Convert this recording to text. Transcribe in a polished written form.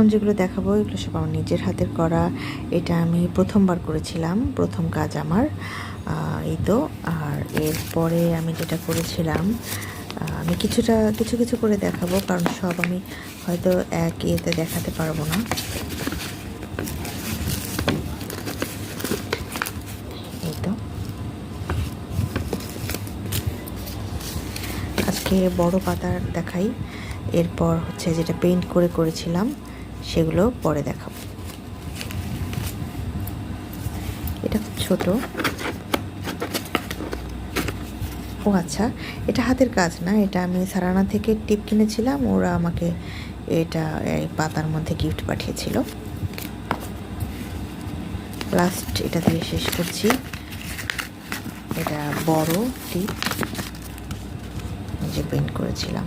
এখন যেগুলো দেখাবো এগুলো সব আমার নিজের হাতের করা। এটা আমি প্রথমবার করেছিলাম, প্রথম কাজ আমার। এই তো। আর এরপরে আমি যেটা করেছিলাম, আমি কিছু কিছু করে দেখাবো, কারণ সব আমি হয়তো এক ইয়েতে দেখাতে পারবো না। এই তো, আজকে বড় পাতার দেখাই, এরপর হচ্ছে যেটা পেইন্ট করে করেছিলাম সেগুলো পরে দেখাবো। এটা খুব ছোট। ও আচ্ছা, এটা হাতের কাজ না, এটা আমি সারানা থেকে টিপ কিনেছিলাম, ওরা আমাকে এটা এই পাতার মধ্যে গিফট পাঠিয়েছিল। লাস্ট এটা দিয়ে শেষ করছি। এটা বড় টিপ যে পেইন্ট করেছিলাম।